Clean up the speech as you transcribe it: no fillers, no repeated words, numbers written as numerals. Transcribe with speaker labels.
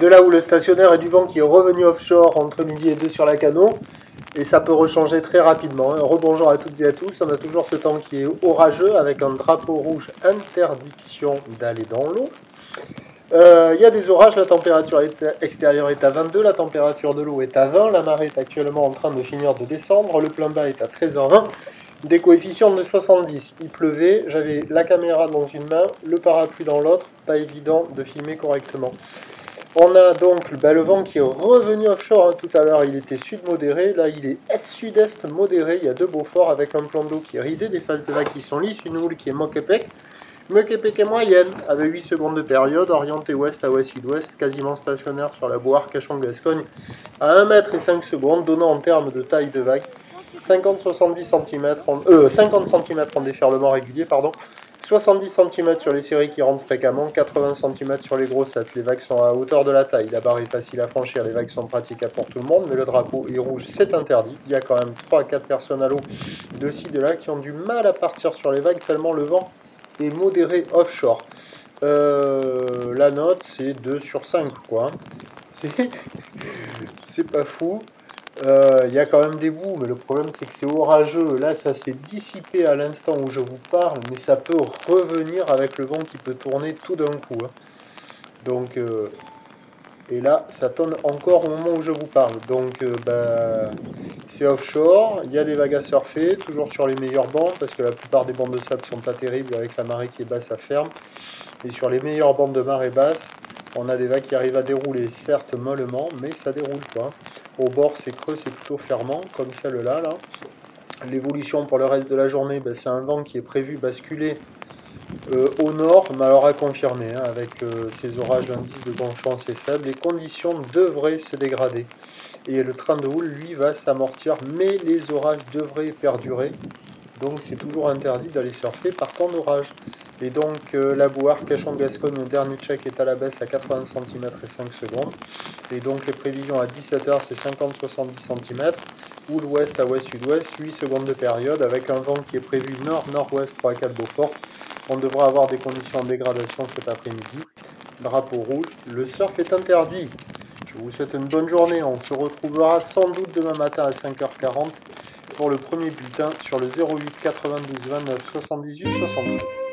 Speaker 1: de là où le stationnaire et du vent qui est revenu offshore entre midi et 2 sur la Cano. Et ça peut rechanger très rapidement. Rebonjour à toutes et à tous. On a toujours ce temps qui est orageux avec un drapeau rouge interdiction d'aller dans l'eau. Il y a des orages, la température extérieure est à 22, la température de l'eau est à 20, la marée est actuellement en train de finir de descendre, le plein bas est à 13h20, des coefficients de 70. Il pleuvait, j'avais la caméra dans une main, le parapluie dans l'autre, pas évident de filmer correctement. On a donc le vent qui est revenu offshore tout à l'heure, il était sud modéré, là il est est-sud-est modéré, il y a deux beaux forts avec un plan d'eau qui est ridé, des phases de vagues qui sont lisses, une houle qui est moquepec. Moquepec est moyenne, avec 8 secondes de période, orientée ouest à ouest-sud-ouest, quasiment stationnaire sur la Boire Cachon-Gascogne, à 1 mètre et 5 secondes, donnant en termes de taille de vague 50-70 cm, 50 cm en déferlement régulier, 70 cm sur les séries qui rentrent fréquemment, 80 cm sur les grossettes. Les vagues sont à hauteur de la taille, la barre est facile à franchir, les vagues sont praticables pour tout le monde, mais le drapeau est rouge, c'est interdit. Il y a quand même 3 à 4 personnes à l'eau de ci, de là qui ont du mal à partir sur les vagues tellement le vent est modéré offshore. La note, c'est 2 sur 5, quoi. C'est pas fou. Il y a quand même des bouts, mais le problème c'est que c'est orageux. Là, ça s'est dissipé à l'instant où je vous parle, mais ça peut revenir avec le vent qui peut tourner tout d'un coup. Donc, et là, ça tourne encore au moment où je vous parle. Donc, c'est offshore. Il y a des vagues à surfer, toujours sur les meilleures bandes, parce que la plupart des bandes de sable sont pas terribles. Avec la marée qui est basse, ça ferme. Et sur les meilleures bandes de marée basse, on a des vagues qui arrivent à dérouler, certes mollement, mais ça déroule quoi. Au bord, c'est creux, c'est plutôt fermant, comme celle-là. Là. L'évolution pour le reste de la journée, c'est un vent qui est prévu basculer au nord, mais alors à confirmer, avec ces orages d'indice de confiance et faibles, les conditions devraient se dégrader. Et le train de houle, lui, va s'amortir, mais les orages devraient perdurer. Donc c'est toujours interdit d'aller surfer par temps d'orage. Et donc la Boire Cachon-Gascogne, le dernier check est à la baisse à 80 cm et 5 secondes. Et donc les prévisions à 17h c'est 50-70 cm. Ou l'ouest à ouest-sud-ouest, 8 secondes de période, avec un vent qui est prévu nord-nord-ouest 3 à 4 Beaufort. On devra avoir des conditions de dégradation cet après-midi. Drapeau rouge, le surf est interdit. Je vous souhaite une bonne journée. On se retrouvera sans doute demain matin à 5h40 pour le premier bulletin sur le 08 92 29 78 73.